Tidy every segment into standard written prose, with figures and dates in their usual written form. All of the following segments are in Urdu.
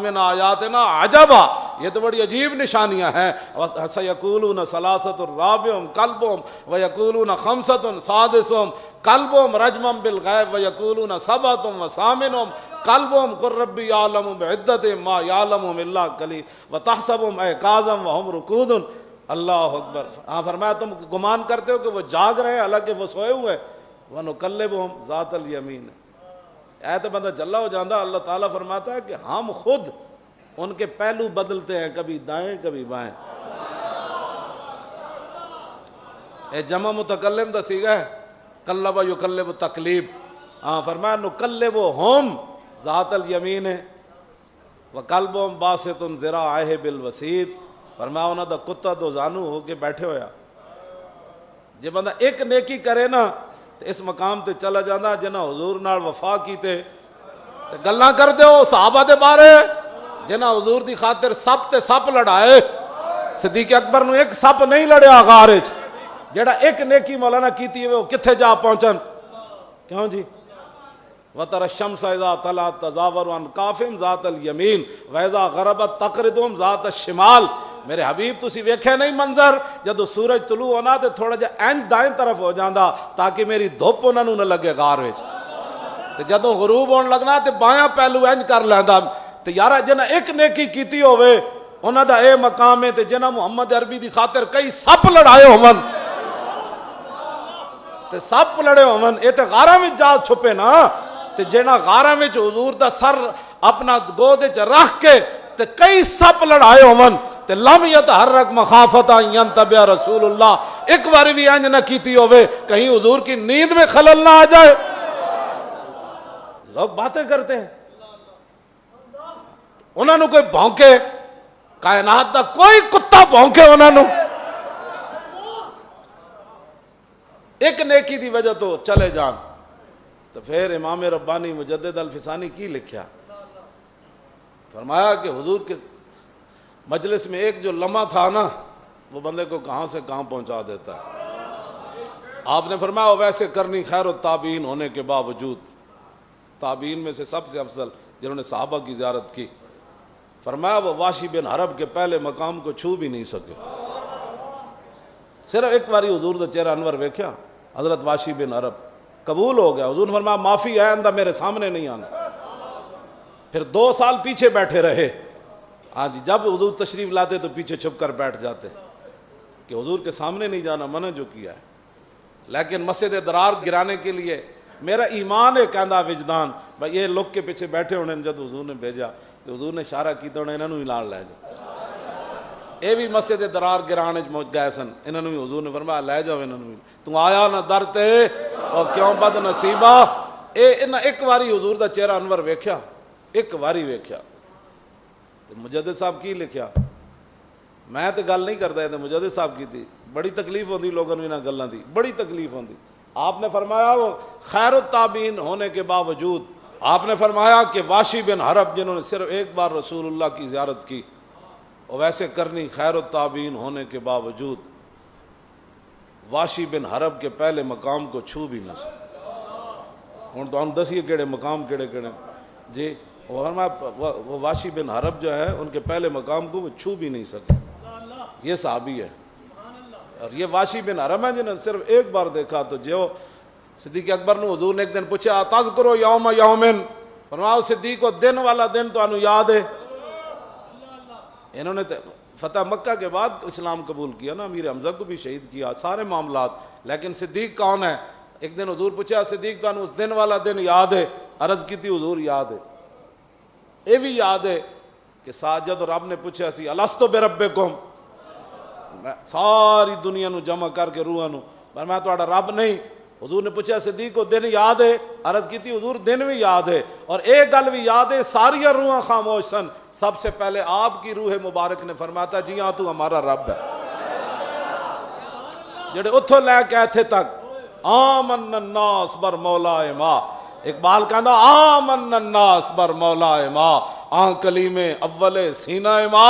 من آیاتنا عجبا، یہ تو بڑی عجیب نشانیاں ہیں. سیقولون ثلاثۃ رابعہم کلبہم ویقولون خمسۃ سادسہم کلبہم رجما بالغیب ویقولون سبعۃ وثامنہم کلبہم قل ربی یعلم بعدتہم ما یعلمہم الا قلیل وتحسبہم ایقاظا وہم رقود. اللہ اکبر. ہاں فرمایا تم گمان کرتے ہو کہ وہ جاگ رہے ہیں حالانکہ وہ سوئے ہوئے. وَنُقَلِّبُهُمْ ذَاتَ الْيَمِينِ. اے تو بندہ جلا ہو جاندہ. اللہ تعالیٰ فرماتا ہے کہ ہم خود ان کے پہلو بدلتے ہیں، کبھی دائیں کبھی بائیں. اے جمع متکلم دا صیغہ ہے، قلب یقلب تقلیب. ہاں فرمایا نُقَلِّبُهُمْ ذَاتَ الْيَمِينِ وَقَلْبُهُمْ بَاسِطٌ ذِرَاعَیْهِ بِالْوَسِیطِ. فرمایا انہاں دا کتا دو زانو ہو کے بیٹھے ہویا. جے بندہ ایک نیکی کرے نا تو اس مقام تے چلا جانا جنہ حضور نال وفا کیتے گلاں کر دیو صحابہ دے بارے جنہ حضور دی خاطر سپ تے سپ لڑائے. صدیق اکبر نو ایک سپ نہیں لڑیا غار وچ. جیڑا ایک نیکی مولانا کیتی ہے وہ کتھے جا پہنچن. کیوں جی؟ وَتَرَى الشَّمْسَ إِذَا طَلَعَتْ تَزَاوَرُ عَنْ كَهْفِهِمْ ذَاتَ الْيَمِينِ وَإِذَا غَرَبَتْ تَقْرِضُهُمْ ذَاتَ الشِّمَالِ. میرے حبیب تسی ویکھے نہیں منظر جدو سورج طلوع ہونا تے تھوڑا جا اینج دائیں طرف ہو جاندہ تاکہ میری دھوپ انہوں نہ لگے غار وچ. تے جدو غروب ہون لگنا تے بایاں پہلو اینج کر لیندا. تے یارا جنہ ایک نیکی کیتی ہوئے انہاں دا اے مقام ہے. تے جنہ محمد عربی دی خاطر کئی سپ لڑائے ہومن تے سپ لڑے ہومن اے تے غاراں وچ جا چھپے نا. تے جنہ غاراں وچ حضور دا سر اپنا گود وچ رکھ کے تے کئی سپ لڑائے ہومن تے لم یتحرک مخافتا ینتبہ رسول اللہ. ایک باری بھی انج نہ کیتی ہوئے کہیں حضور کی نیند میں خلل نہ آ جائے. لوگ باتیں کرتے ہیں انہوں نے کوئی بھونکے کائنات دا کوئی کتا بھونکے انہوں نے ایک نیکی دی وجہ تو چلے جان. تو پھر امام ربانی مجدد الفسانی کی لکھیا فرمایا کہ حضور کے مجلس میں ایک جو لمحہ تھا نا وہ بندے کو کہاں سے کہاں پہنچا دیتا ہے. آپ نے فرمایا ویسے کرنی خیر التابعین ہونے کے باوجود تابعین میں سے سب سے افضل جنہوں نے صحابہ کی زیارت کی. فرمایا وہ واشی بن حرب کے پہلے مقام کو چھو بھی نہیں سکے. صرف ایک باری حضور دا چہرہ انور ویکھیا حضرت واشی بن حرب قبول ہو گیا. حضور فرمایا معافی ہے آئندہ میرے سامنے نہیں آنا. پھر 2 سال پیچھے بیٹھے رہے. ہاں جی جب حضور تشریف لاتے تو پیچھے چھپ کر بیٹھ جاتے کہ حضور کے سامنے نہیں جانا منع جو کیا ہے. لیکن مسجد درار گرانے کے لیے میرا ایمان ہے کہندا وجدان بھائی یہ لوگ کے پیچھے بیٹھے ہونے جب حضور نے بھیجا تو حضور نے اشارہ کیتا ہونے انہوں ہی لال لے جا. اے بھی مسجد درار گرانے موج گئے سن انہوں ہی حضور نے فرمایا لے جاؤ انہوں ہی تو آیا نہ در تے اور کیوں بد نصیبہ. ایک واری حضور دا چہرہ انور ویکھیا ایک واری ویکھیا. مجدد صاحب کی لکھیا میں تو گل نہیں کرتا ہے مجدد صاحب کی تھی بڑی تکلیف ہوتی لوگوں نے گلاں دی بڑی تکلیف ہوتی. آپ نے فرمایا وہ خیر التابعین ہونے کے باوجود آپ نے فرمایا کہ واشی بن حرب جنہوں نے صرف ایک بار رسول اللہ کی زیارت کی اور ویسے کرنی خیر التابعین ہونے کے باوجود واشی بن حرب کے پہلے مقام کو چھو بھی نہ سکے. ہوں تو ہم دسیے کیڑے مقام کیڑے کیڑے جی. وہ واشی بن حرب جو ہے ان کے پہلے مقام کو وہ چھو بھی نہیں سکے. یہ صحابی ہے اور یہ واشی بن حرب ہے جنہوں نے صرف ایک بار دیکھا. تو جو صدیق اکبر نے حضور نے ایک دن پوچھا تذکرو یوم یومن فرمایا صدیق کو دن والا دن تو انہوں یاد ہے. انہوں نے فتح مکہ کے بعد اسلام قبول کیا نا امیر حمزہ کو بھی شہید کیا سارے معاملات. لیکن صدیق کون ہے؟ ایک دن حضور پوچھا صدیق تو انہوں اس دن والا دن یاد ہے. عرض کی تھی حضور یاد ہے. یہ بھی یاد ہے کہ ساجد اور رب نے پوچھا سی الستو بربکم ساری دنیا نو جمع کر کے روحاں نو پر میں تہاڈا رب نہیں. حضور نے پوچھا صدیق کو دن یاد ہے؟ عرض کی تھی حضور دن بھی یاد ہے اور ایک گل بھی یاد ہے ساری روحاں خاموش سن. سب سے پہلے آپ کی روح مبارک نے فرمایا جی ہاں تو ہمارا رب ہے. جڑے اتھوں لے کے ایتھے تک آمن الناس بر مولا ما اقبال کہندا آمن الناس بر مولا ما آن کلیم اول سینہ ما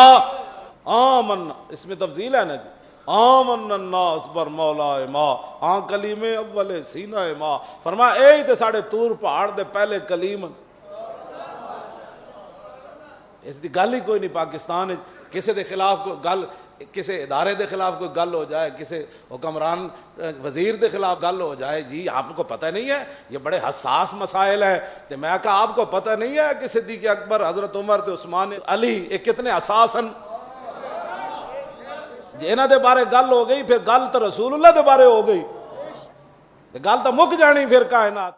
آمن اس میں تفضیل ہے نا جی. آمن الناس بر مولا ما آن کلیم اول سینہ ما فرمایا اے تے ساڑے تور پہاڑ دے پہلے کلیم اس دی گل ہی کوئی نہیں پاکستان کسی دے خلاف کوئی گل، کسی ادارے دے خلاف کوئی گل ہو جائے، کسی حکمران وزیر دے خلاف گل ہو جائے، جی آپ کو پتہ نہیں ہے یہ بڑے حساس مسائل ہیں، تو میں کہا آپ کو پتہ نہیں ہے کہ صدیق اکبر، حضرت عمر تے عثمان علی یہ کتنے حساس ہیں، جی انہاں دے بارے گل ہو گئی پھر گل تو رسول اللہ دے بارے ہو گئی، گل تو مک جانی پھر کائنات۔